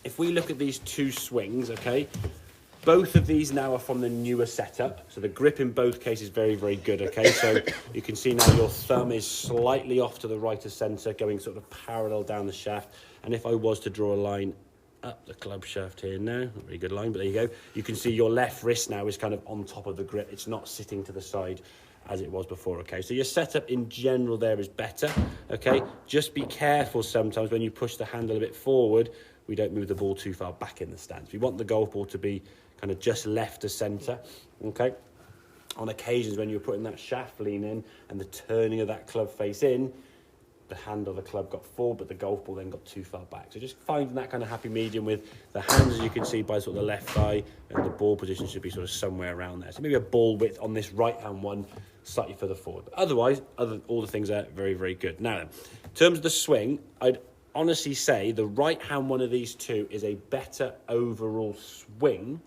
if we look at these two swings, okay, both of these now are from the newer setup. So the grip in both cases is very, very good, okay? So you can see now your thumb is slightly off to the right of centre, going sort of parallel down the shaft. And if I was to draw a line up the club shaft here now, not a very good line, but there you go. You can see your left wrist now is kind of on top of the grip. It's not sitting to the side as it was before, okay? So your setup in general there is better, okay? Just be careful sometimes when you push the handle a bit forward, we don't move the ball too far back in the stance. We want the golf ball to be kind of just left of centre, okay? On occasions when you're putting that shaft lean in and the turning of that club face in, the handle of the club got forward, but the golf ball then got too far back. So just finding that kind of happy medium with the hands, as you can see by sort of the left thigh, and the ball position should be sort of somewhere around there. So maybe a ball width on this right-hand one, slightly further forward. But otherwise, all the things are very, very good. Now, in terms of the swing, I'd honestly say the right-hand one of these two is a better overall swing,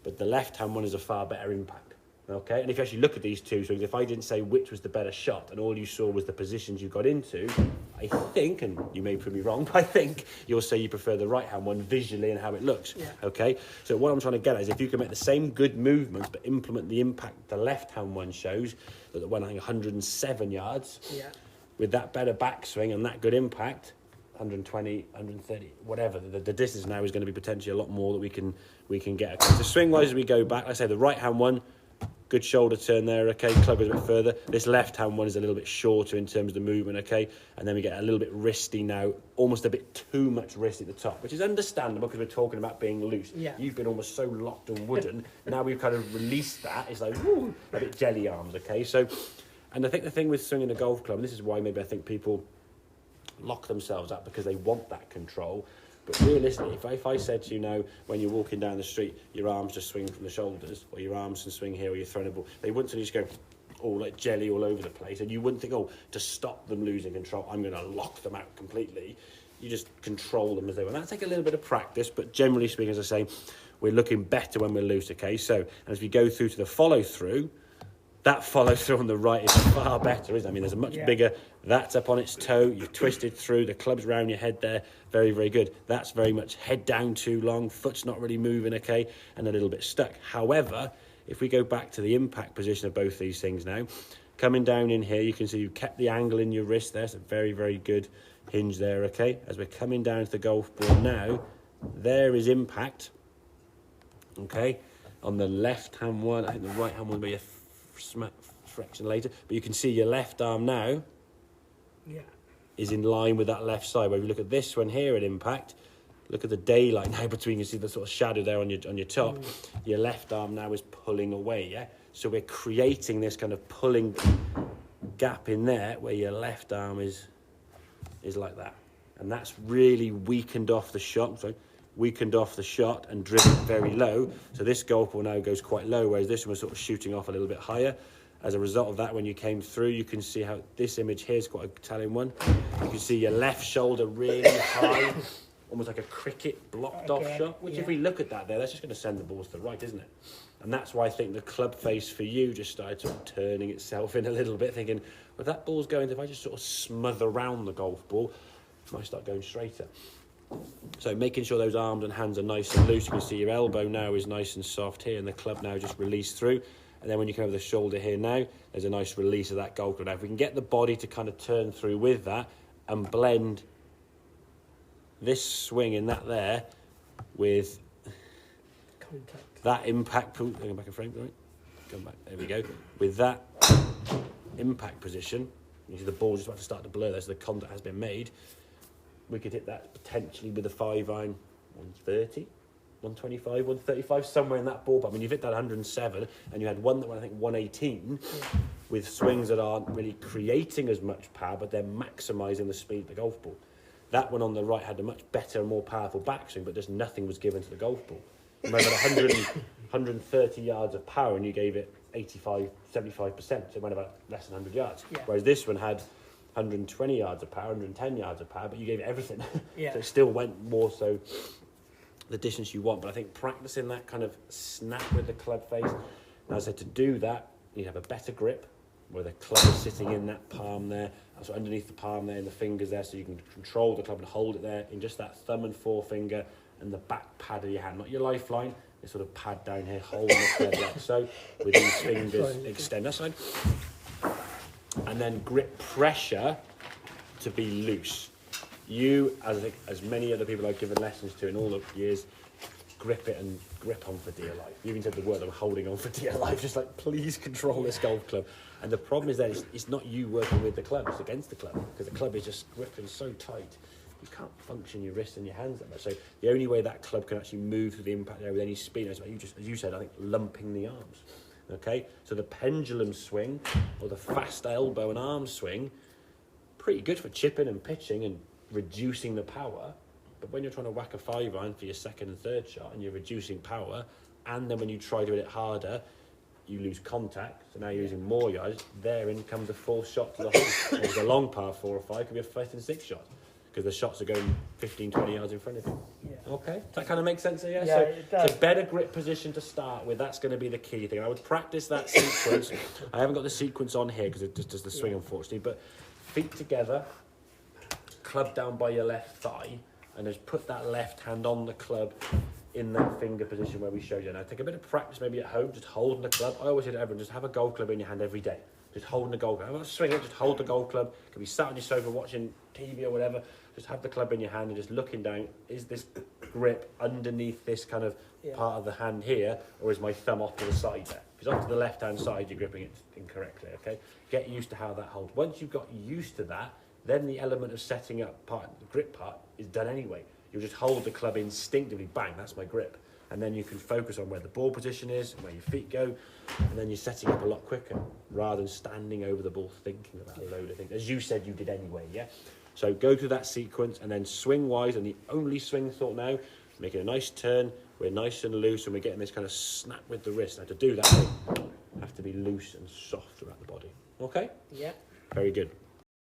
but the left-hand one is a far better impact. Okay, and if you actually look at these two swings, if I didn't say which was the better shot and all you saw was the positions you got into, I think, and you may prove me wrong, but I think you'll say you prefer the right-hand one visually and how it looks. Yeah. Okay, so what I'm trying to get at is if you can make the same good movements but implement the impact the left-hand one shows, that went I think 107 yards, with that better backswing and that good impact, 120, 130, whatever. The distance now is going to be potentially a lot more that we can get. Okay, so swing-wise as we go back, I say the right-hand one, good shoulder turn there, okay, club goes a bit further. This left-hand one is a little bit shorter in terms of the movement, okay, and then we get a little bit wristy now, almost a bit too much wrist at the top, which is understandable because we're talking about being loose. Yeah. You've been almost so locked and wooden. Now we've kind of released that. It's like, woo, a bit jelly arms, okay? So, and I think the thing with swinging a golf club, and this is why maybe I think people lock themselves up because they want that control. But realistically, if I said to you now, when you're walking down the street, your arms just swing from the shoulders, or your arms can swing here, or you're throwing a ball, they wouldn't suddenly just go all like jelly all over the place, and you wouldn't think, oh, to stop them losing control, I'm going to lock them out completely. You just control them as they want. That'll take a little bit of practice, but generally speaking, as I say, we're looking better when we're loose, okay? So as we go through to the follow-through, that follow-through on the right is far better, isn't it? I mean, there's a much bigger, that's up on its toe, you've twisted through, the club's round your head there, very, very good. That's very much head down too long, foot's not really moving, okay, and a little bit stuck. However, if we go back to the impact position of both these things now, coming down in here, you can see you kept the angle in your wrist there, so very, very good hinge there, okay? As we're coming down to the golf ball now, there is impact, okay? On the left-hand one, I think the right-hand one will be a fraction later, but you can see your left arm now is in line with that left side. Where if you look at this one here at impact, look at the daylight now between, you see the sort of shadow there on your top. Your left arm now is pulling away, so we're creating this kind of pulling gap in there where your left arm is like that, and that's really weakened off the shot. And driven very low. So this golf ball now goes quite low, whereas this one was sort of shooting off a little bit higher. As a result of that, when you came through, you can see how this image here is quite a telling one. You can see your left shoulder really high, almost like a cricket blocked off shot, which if we look at that there, that's just going to send the balls to the right, isn't it? And that's why I think the club face for you just started sort of turning itself in a little bit, thinking, well, if that ball's going, if I just sort of smother around the golf ball, it might start going straighter. So making sure those arms and hands are nice and loose. You can see your elbow now is nice and soft here, and the club now just released through. And then when you come over the shoulder here now, there's a nice release of that golf club. Now, if we can get the body to kind of turn through with that and blend this swing in that there with contact, that impact, go back a frame, right? Come back, there we go. With that impact position, you see the ball's just about to start to blur there, so the contact has been made. We could hit that potentially with a 5-iron 130, 125, 135, somewhere in that ballpark. I mean, you've hit that 107, and you had one that went, I think, 118, with swings that aren't really creating as much power, but they're maximising the speed of the golf ball. That one on the right had a much better and more powerful backswing, but just nothing was given to the golf ball. Remember, 130 yards of power, and you gave it 85, 75%, so it went about less than 100 yards. Yeah. Whereas this one had 120 yards of power, 110 yards of power, but you gave it everything. So it still went more so the distance you want. But I think practicing that kind of snap with the club face, and as I said, to do that, you have a better grip, where the club is sitting in that palm there, so underneath the palm there and the fingers there, so you can control the club and hold it there in just that thumb and forefinger and the back pad of your hand, not your lifeline, this sort of pad down here, holding the thread like so, with these fingers extend that side. And then grip pressure to be loose. You, as many other people I've given lessons to in all the years, grip it and grip on for dear life. You even said the word, I'm holding on for dear life, just like, please control this golf club. And the problem is that it's not you working with the club, it's against the club, because the club is just gripping so tight, you can't function your wrists and your hands that much. So the only way that club can actually move through the impact there with any speed is, as you said, I think, lumping the arms. Okay, so the pendulum swing, or the fast elbow and arm swing, pretty good for chipping and pitching and reducing the power. But when you're trying to whack a 5-iron for your second and third shot and you're reducing power, and then when you try to hit it harder, you lose contact, so now you're using more yards, therein comes the fourth shot to the hole. If it's a long par 4 or 5, it could be a 5th and 6th shot, because the shots are going 15, 20 yards in front of you. Yeah. Okay, does that kind of make sense? Yeah, so it does. It's a better grip position to start with. That's going to be the key thing. I would practice that sequence. I haven't got the sequence on here because it just does the swing, unfortunately, but feet together, club down by your left thigh, and just put that left hand on the club in that finger position where we showed you. Now take a bit of practice maybe at home, just holding the club. I always say to everyone, just have a golf club in your hand every day. Just holding the golf club. I'm not swinging it, just hold the golf club. You can be sat on your sofa watching TV or whatever. Just have the club in your hand and just looking down. Is this grip underneath this kind of part of the hand here, or is my thumb off to the side there? If it's off to the left-hand side, you're gripping it incorrectly, okay? Get used to how that holds. Once you've got used to that, then the element of setting up part, the grip part, is done anyway. You'll just hold the club instinctively, bang, that's my grip. And then you can focus on where the ball position is, where your feet go, and then you're setting up a lot quicker, rather than standing over the ball thinking about a load of things, as you said you did anyway, yeah? So go through that sequence, and then swing-wise, and the only swing thought now, making a nice turn, we're nice and loose, and we're getting this kind of snap with the wrist. Now to do that, we have to be loose and soft throughout the body. Okay? Yeah. Very good.